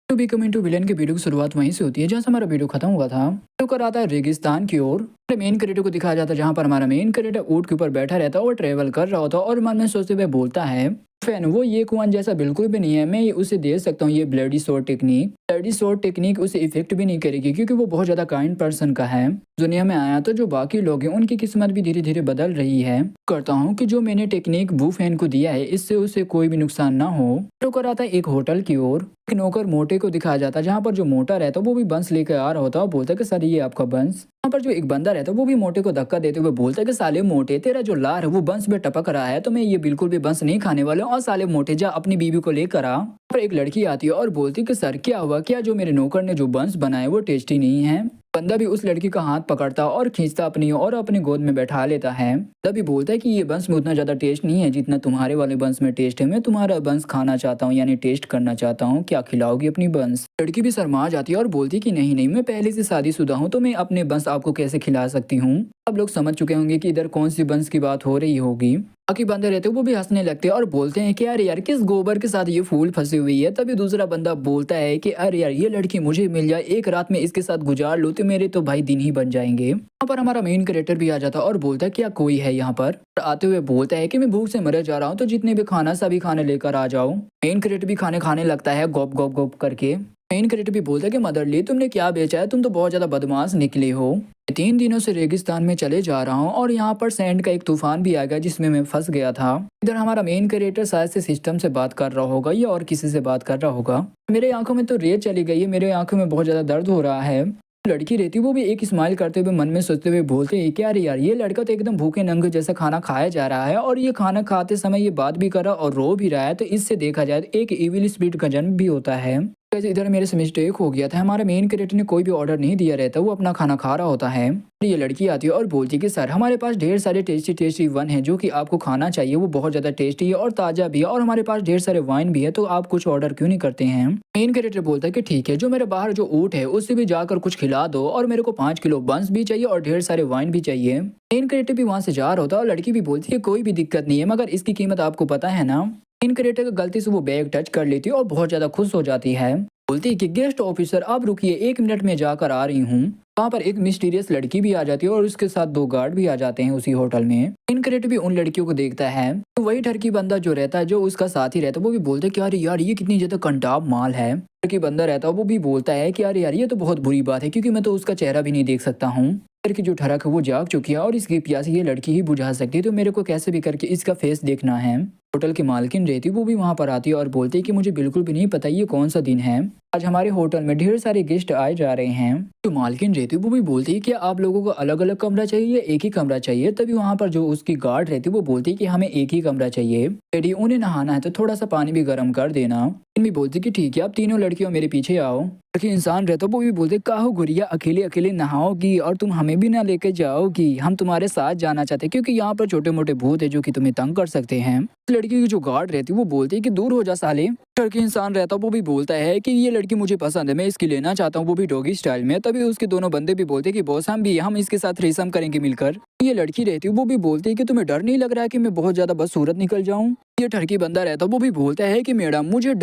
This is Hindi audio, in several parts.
To be coming to villain के वीडियो की शुरुआत वहीं से होती है जहाँ से हमारा वीडियो खत्म हुआ था। वीडियो कर आता है रेगिस्तान की ओर। मेन क्रिएटर को दिखाया जाता है जहाँ पर हमारा मेन क्रिएटर ऊँट के ऊपर बैठा रहता है और ट्रेवल कर रहा होता है और मन में सोचते हुए बोलता है फैन वो ये कुआं जैसा बिल्कुल भी नहीं है, मैं उसे दे सकता हूँ ये ब्लडी शॉर्ट टेक्निक उसे इफेक्ट भी नहीं करेगी क्योंकि वो बहुत ज्यादा काइंड पर्सन का है। दुनिया में आया तो जो बाकी लोग हैं उनकी किस्मत भी धीरे धीरे बदल रही है। करता हूँ कि जो मैंने टेक्निक वो फैन को दिया है इससे उसे कोई भी नुकसान ना हो। तो कर आता है एक होटल की ओर। एक नौकर मोटे को दिखाया जाता है जहाँ पर जो मोटा रहता है वो भी बंस लेकर आ रहा होता है और बोलता है कि सर ये आपका बंस। यहाँ पर जो एक बंदा रहता है वो भी मोटे को धक्का देते हुए बोलता है कि साले मोटे तेरा जो लार है वो बंस में टपक रहा है तो मैं ये बिल्कुल भी बंस नहीं खाने वाला हूं, और साले मोटे जा अपनी बीवी को लेकर आ। पर एक लड़की आती है और बोलती है कि सर क्या हुआ, क्या जो मेरे नौकर ने जो बंस बनाया वो टेस्टी नहीं है। बंदा भी उस लड़की का हाथ पकड़ता और खींचता अपनी और अपनी गोद में बैठा लेता है। तभी बोलता है कि ये बंस में उतना ज्यादा टेस्ट नहीं है जितना तुम्हारे वाले बंस में टेस्ट है, मैं तुम्हारा बंस खाना चाहता हूँ यानी टेस्ट करना चाहता हूँ, क्या खिलाओगी अपनी बंस। लड़की भी शर्मा जाती है और बोलती कि नहीं नहीं मैं पहले से शादीशुदा हूँ तो मैं अपने बंस आपको कैसे खिला सकती हूँ। अब लोग समझ चुके होंगे कि इधर कौन सी बंस की बात हो रही होगी। बाकी बंदे रहते वो भी हंसने लगते हैं और बोलते हैं कि अरे यार किस गोबर के साथ ये फूल फंसी हुई है। तभी दूसरा बंदा बोलता है कि अरे यार ये लड़की मुझे मिल जाए, एक रात में इसके साथ गुजार लो तो मेरे तो भाई दिन ही बन जाएंगे। यहाँ पर हमारा मेन कैरेक्टर भी आ जाता है और बोलता है क्या कोई है यहाँ पर। आते हुए बोलता है कि मैं भूख से मर जा रहा हूँ तो जितने भी खाना सभी खाने लेकर आ जाओ। मेन कैरेक्टर भी खाने खाने लगता है गोप गोप गोप करके। मेन कैरेक्टर भी बोलता है कि मदरली तुमने क्या बेचा है, तुम तो बहुत ज्यादा बदमाश निकले हो। 3 दिनों से रेगिस्तान में चले जा रहा हूँ और यहाँ पर सैंड का एक तूफान भी आ गया जिसमें मैं फंस गया था। इधर हमारा मेन कैरेक्टर शायद से सिस्टम से बात कर रहा होगा या और किसी से बात कर रहा होगा। मेरे आंखों में तो रेत चली गई है, मेरे आंखों में बहुत ज्यादा दर्द हो रहा है। लड़की रहती वो भी एक स्माइल करते हुए मन में सोचते हुए बोलते हैं क्या यार ये लड़का तो एकदम भूखे नंगे जैसा खाना खाया जा रहा है और ये खाना खाते समय ये बात भी कर रहा और रो भी रहा है, तो इससे देखा जाए तो एक इविल स्पिरिट का जन्म भी होता है। वैसे इधर मेरे से मिस्टेक हो गया था, हमारे मेन कैरेक्टर ने कोई भी ऑर्डर नहीं दिया रहता, वो अपना खाना खा रहा होता है। ये लड़की आती है और बोलती है कि सर हमारे पास ढेर सारे टेस्टी टेस्टी वन है जो कि आपको खाना चाहिए, वो बहुत ज्यादा टेस्टी है और ताजा भी है और हमारे पास ढेर सारे वाइन भी है, तो आप कुछ ऑर्डर क्यों नहीं करते हैं। मेन कैरेक्टर बोलता है कि ठीक है, जो मेरे बाहर जो ऊँट है उससे भी जाकर कुछ खिला दो और मेरे को 5 किलो बंस भी चाहिए और ढेर सारे वाइन भी चाहिए। मेन कैरेक्टर भी वहां से जा रहा होता है और लड़की भी बोलती है कोई भी दिक्कत नहीं है मगर इसकी कीमत आपको पता है ना। मेन कैरेक्टर की गलती से वो बैग टच कर लेती है और बहुत ज्यादा खुश हो जाती है। बोलती है कि गेस्ट ऑफिसर आप रुकिए, 1 मिनट में जाकर आ रही हूँ। वहाँ पर एक मिस्टीरियस लड़की भी आ जाती है और उसके साथ 2 गार्ड भी आ जाते हैं उसी होटल में। मेन कैरेक्टर भी उन लड़कियों को देखता है तो वही ठरकी बंदा जो रहता है जो उसका साथी रहता है वो भी बोलता है कि अरे यार ये कितनी ज्यादा कंटाब माल है। ठरकी बंदा रहता है वो भी बोलता है कि अरे यार ये तो बहुत बुरी बात है क्योंकि मैं तो उसका चेहरा भी नहीं देख सकता हूँ। की जो ठरक है वो जाग चुकी है और इसकी प्यास ये लड़की ही बुझा सकती है, तो मेरे को कैसे भी करके इसका फेस देखना है। होटल की मालकिन रहती वो भी वहां पर आती है और बोलती है कि मुझे बिल्कुल भी नहीं पता ये कौन सा दिन है, आज हमारे होटल में ढेर सारे गेस्ट आए जा रहे हैं। जो मालकिन रहती वो भी बोलती है कि आप लोगों को अलग अलग कमरा चाहिए या एक ही कमरा चाहिए। तभी वहां पर जो उसकी गार्ड रहती वो बोलती है कि हमें एक ही कमरा चाहिए, डैडी उन्हें नहाना है तो थोड़ा सा पानी भी गर्म कर देना। भी बोलती कि ठीक है आप तीनों लड़कियों मेरे पीछे आओ। लड़की इंसान रहता वो भी बोलते काहो गुड़िया अकेले अकेले नहाओगी और तुम हमें भी ना लेके जाओगी, हम तुम्हारे साथ जाना चाहते क्योंकि यहाँ पर छोटे मोटे भूत है जो कि तुम्हें तंग कर सकते हैं। लड़की की जो गार्ड रहती वो बोलती है कि दूर हो जा साले। लड़की इंसान रहता वो भी बोलता है कि ये लड़की मुझे पसंद है, मैं इसकी लेना चाहता हूँ वो भी डॉगी स्टाइल में। तभी उसके दोनों बंदे भी बोलते कि बॉस हम इसके साथ थ्रीसम करेंगे मिलकर। ये लड़की रहती है वो भी बोलती है कि तुम्हें डर नहीं लग रहा है कि मैं बहुत ज्यादा बदसूरत निकल जाऊं। ये ठरकी बंदा रहता वो भी बोलता है कि मैडम मुझे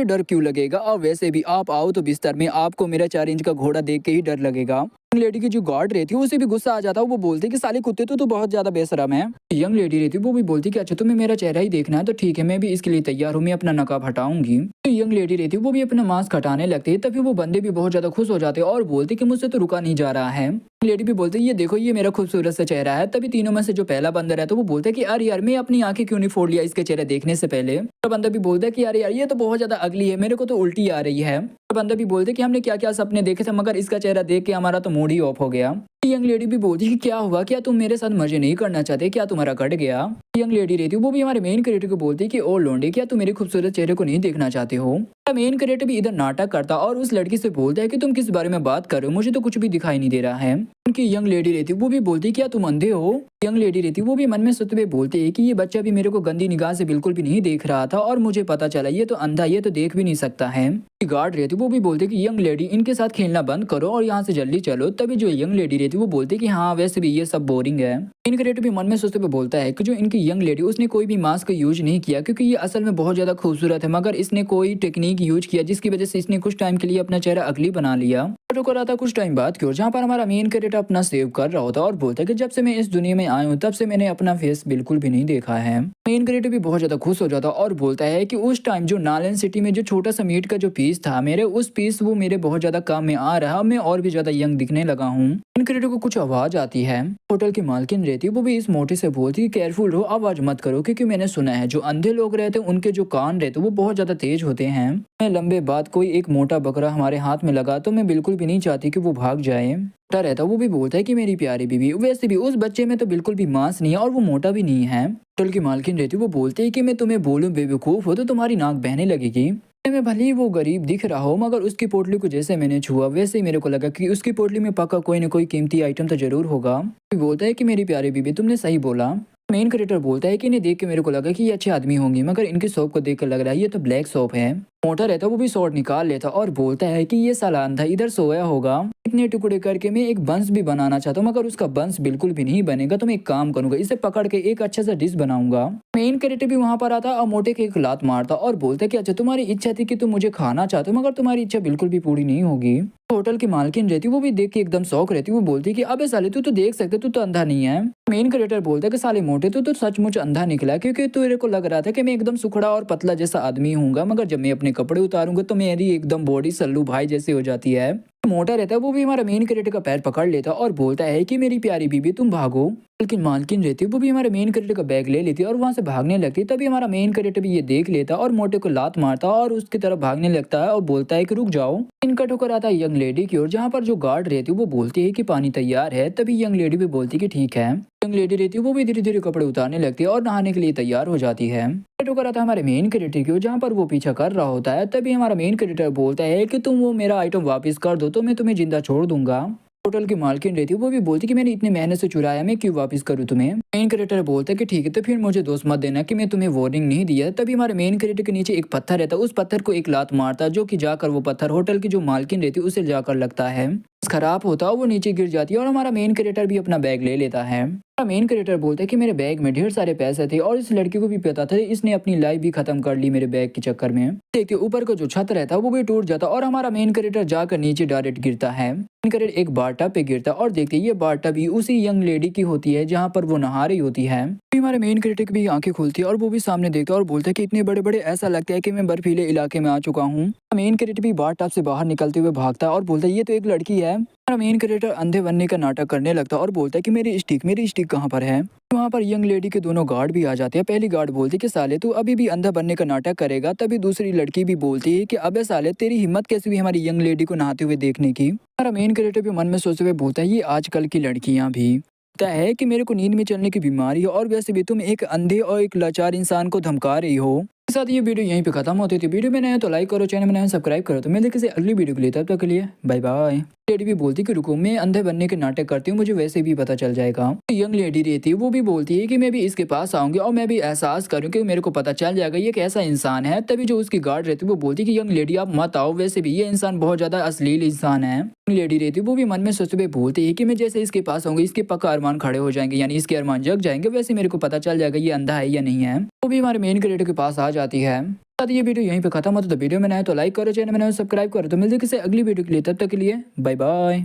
डर क्यों लगेगा, और वैसे भी आप आओ तो बिस्तर में आपको मेरा 4 इंच का घोड़ा देख के ही डर लगेगा। लेडी की जो गार्ड रहती है उसे भी गुस्सा आ जाता है, वो बोलती है कि साले कुत्ते तो बहुत ज्यादा बेशरम है। यंग लेडी रहती है वो भी बोलती है कि अच्छा तुम्हें मेरा चेहरा ही देखना है तो ठीक है मैं भी इसके लिए तैयार हूँ, मैं अपना नकाब हटाऊंगी। तो यंग लेडी रहती है वो भी अपना मास्क हटाने लगती है। तभी वो बंदे भी बहुत ज्यादा खुश हो जाते हैं और बोलते कि मुझसे तो रुका नहीं जा रहा है। लेडी भी बोलते ये देखो ये मेरा खूबसूरत सा चेहरा है। तभी तीनों में से जो पहला बंदा रहता है वो बोलता है कि अरे यार मैं अपनी आंखें क्यों नहीं फोड़ लिया इसके चेहरे देखने से पहले। तो बंदा भी बोलता है कि अरे यार ये तो बहुत ज्यादा अगली है, मेरे को तो उल्टी आ रही है। तो बंदा भी बोलते कि हमने क्या क्या सपने देखे थे मगर इसका चेहरा देख के हमारा तो मूड ही ऑफ हो गया। यंग लेडी भी बोलती कि क्या हुआ, क्या तुम मेरे साथ मजे नहीं करना चाहते, क्या तुम्हारा कट गया। यंग लेडी रहती है वो भी हमारे मेन कैरेक्टर को बोलती है कि ओ लोंडे क्या तुम मेरे खूबसूरत चेहरे को नहीं देखना चाहते हो। मेन कैरेक्टर भी इधर नाटक करता और उस लड़की से बोलता है कि तुम किस बारे में बात कर रहे हो, मुझे तो कुछ भी दिखाई नहीं दे रहा है। उनकी यंग लेडी रहती वो भी बोलती क्या तुम अंधे हो। यंग लेडी रहती वो भी मन में सोचते हुए बोलते है कि ये बच्चा भी मेरे को गंदी निगाह से बिल्कुल भी नहीं देख रहा था और मुझे पता चला ये तो अंधा, ये तो देख भी नहीं सकता है। गार्ड रहती वो भी बोलते कि यंग लेडी इनके साथ खेलना बंद करो और यहाँ से जल्दी चलो। तभी जो यंग लेडी रहती थी वो बोलती है कि हाँ वैसे भी ये सब बोरिंग है। मेन कैरेक्टर भी मन में सोचते हुए बोलता है कि जो इनकी यंग लेडी उसने कोई भी मास्क यूज नहीं किया क्योंकि ये असल में बहुत ज्यादा खूबसूरत है, मगर इसने कोई टेक्निक यूज किया जिसकी वजह से इसने कुछ टाइम के लिए अपना चेहरा अगली बना लिया। रुक रहा था कुछ टाइम बाद की ओर, जहाँ पर हमारा मेन कैरेक्टर अपना सेव कर रहा होता और बोलता है कि जब से मैं इस दुनिया में आया हूँ तब से मैंने अपना फेस बिल्कुल भी नहीं देखा है। मेन कैरेक्टर भी बहुत ज्यादा खुश हो जाता और बोलता है कि उस टाइम जो नालन सिटी में जो छोटा सा मीट का जो पीस था मेरे, उस पीस वो मेरे बहुत ज्यादा काम में आ रहा, मैं और भी ज्यादा यंग दिखने लगा हूँ। मेन कैरेक्टर को कुछ आवाज आती है, होटल की मालकिन रहती है वो भी इस मोटे से बोलती है केयरफुल रहो, आवाज मत करो, क्योंकि मैंने सुना है जो अंधे लोग रहते हैं उनके जो कान रहते वो बहुत ज्यादा तेज होते हैं। मैं लंबे बाद कोई एक मोटा बकरा हमारे हाथ में लगा तो मैं बिल्कुल भी नहीं चाहती कि वो भाग जाए। मोटा रहता वो भी बोलता है कि मेरी प्यारी बीवी, वैसे भी उस बच्चे में तो बिल्कुल भी मांस नहीं है और वो मोटा भी नहीं है। होटल की मालकिन रहती वो बोलती है कि मैं तुम्हें बोलूं बेवकूफ हो तो तुम्हारी नाक बहने लगेगी। में भले ही वो गरीब दिख रहा हो मगर उसकी पोटली को जैसे मैंने छुआ वैसे ही मेरे को लगा कि उसकी पोटली में पक्का कोई ना कोई कीमती आइटम तो जरूर होगा। बोलता है कि मेरी प्यारी बीबी तुमने सही बोला। मेन क्रिएटर बोलता है कि इन्हें देख के मेरे को लगा कि ये अच्छे आदमी होंगे, मगर इनकी शॉप को देख कर लग रहा है ये तो ब्लैक शॉप है। मोटा रहता वो भी शॉर्ट निकाल लेता और बोलता है कि ये साला अंधा इधर सोया होगा, इतने टुकड़े करके मैं एक बंस भी बनाना चाहता हूँ मगर उसका बंस बिल्कुल भी नहीं बनेगा, तो मैं एक काम करूंगा इसे पकड़ के एक अच्छा सा डिश बनाऊंगा। मेन कैरेक्टर भी वहां पर आता और मोटे के एक लात मारता और बोलता है कि अच्छा तुम्हारी इच्छा थी कि तुम मुझे खाना चाहते हो मगर तुम्हारी इच्छा बिल्कुल भी पूरी नहीं होगी। होटल की मालकिन रहती वो भी देख के एकदम शौक रहती, वो बोलती है कि अबे साले तू तो देख सकते, तू तो अंधा नहीं है। मेन क्रिएटर बोलता है कि साले मोटे तू तो सचमुच अंधा निकला, क्योंकि तेरे को लग रहा था कि मैं एकदम सुखड़ा और पतला जैसा आदमी हूँगा, मगर जब मैं अपने कपड़े उतारूंगा तो मेरी एकदम बॉडी सल्लू भाई जैसी हो जाती है। मोटा रहता है वो भी हमारा मेन क्रिएटर का पैर पकड़ लेता और बोलता है कि मेरी प्यारी बीबी तुम भागो। लेकिन मालकिन रहती है वो भी हमारे मेन क्रिएटर का बैग ले लेती है और वहां से भागने लगती, तभी हमारा मेन क्रिएटर भी ये देख लेता और मोटे को लात मारता और उसकी तरफ भागने लगता है और बोलता है कि रुक जाओ। इनका ठोकर आता है यंग लेडी की ओर, जहाँ पर जो गार्ड रहती है वो बोलती है कि पानी तैयार है, तभी यंग लेडी भी बोलती है कि ठीक है। यंग लेडी रहती है वो भी धीरे धीरे कपड़े उतारने लगती है और नहाने के लिए तैयार हो जाती है। ठोकर आता है हमारे मेन क्रिएटर की ओर, जहाँ पर वो पीछा कर रहा होता है, तभी हमारा मेन क्रिएटर बोलता है कि तुम वो मेरा आइटम वापस कर दो तो मैं तुम्हें जिंदा छोड़ दूंगा। होटल की मालकिन रहती है वो भी बोलती कि मैंने इतने मेहनत से चुराया, मैं क्यों वापस करूँ तुम्हें। मेन क्रिएटर बोलता है कि ठीक है तो फिर मुझे दोस्त मत देना कि मैं तुम्हें वार्निंग नहीं दिया। तभी हमारे मेन क्रिएटर के नीचे एक पत्थर रहता है, उस पत्थर को एक लात मारता जो कि जाकर वो पत्थर होटल की जो मालकिन रहती है उसे जाकर लगता है, खराब होता है, वो नीचे गिर जाती है और हमारा मेन क्रिएटर भी अपना बैग ले लेता है। मेन क्रिएटर बोलता है कि मेरे बैग में ढेर सारे पैसे थे और इस लड़की को भी पता था, इसने अपनी लाइफ भी खत्म कर ली मेरे बैग के चक्कर में। देखिए ऊपर का जो छत रहता है वो भी टूट जाता और हमारा मेन क्रिएटर जाकर नीचे डायरेक्ट गिरता है। मेन क्रिएटर एक बाटा पे गिरता और देखते ये बाटा भी उसी यंग लेडी की होती है जहाँ पर वो नहा रही होती है। हमारे मेन क्रिएटर की भी आंखें खुलती है और वो भी सामने देखता है और बोलता है कि इतने बड़े बड़े ऐसा लगता है कि मैं बर्फीले इलाके में आ चुका हूँ। मेन क्रिएटर भी बाथ टब से बाहर निकलते हुए भागता है और बोलता है ये तो एक लड़की है। हमारा मेन क्रिएटर अंधे बनने का नाटक करने लगता है और बोलता है कि मेरी स्टिक कहाँ पर है। वहाँ पर यंग लेडी के दोनों गार्ड भी आ जाते हैं। पहली गार्ड बोलती है कि साले तू अभी भी अंधा बनने का नाटक करेगा, तभी दूसरी लड़की भी बोलती है कि अबे साले तेरी हिम्मत कैसे हुई हमारी यंग लेडी को नहाते हुए देखने की। हमारा मेन क्रिएटर भी मन में सोचते हुए बोलता है ये आजकल की लड़कियां भी है कि मेरे को नींद में चलने की बीमारी है और वैसे भी तुम एक अंधे और एक लाचार इंसान को धमका रही हो। के साथ ये वीडियो यहीं पे खत्म होती थी। वीडियो में नया तो लाइक करो, चैनल में नया सब्सक्राइब करो। तो मिलते किसी अगली वीडियो के लिए, तब तक के लिए बाय बाय। लेडी भी बोलती कि रुको मैं अंधे बनने के नाटक करती हूँ, मुझे वैसे भी पता चल जाएगा। यंग लेडी रहती है वो भी बोलती है कि मैं भी इसके पास आऊंगी और मैं भी एहसास करूँ कि मेरे को पता चल जाएगा ये कैसा इंसान है। तभी जो उसकी गार्ड रहती है वो बोलती कि यंग लेडी आप मत आओ, वैसे भी ये इंसान बहुत ज्यादा अश्लील इंसान है। लेडी रहती है वो भी मन में सोचते हुए बोलती है कि मैं जैसे इसके पास आऊंगी इसके पक्का अरमान खड़े हो जाएंगे, यानी इसके अरमान जग जाएंगे, वैसे मेरे को पता चल जाएगा ये अंधा है या नहीं है। वो भी हमारे मेन क्रिएटर के पास आ जाती है। ये वीडियो यहीं पे खत्म होता है। तो वीडियो में नया तो लाइक करो, चैनल में नया सब्सक्राइब करो। तो मिलते किसी अगली वीडियो के लिए, तब तक के लिए बाय बाय।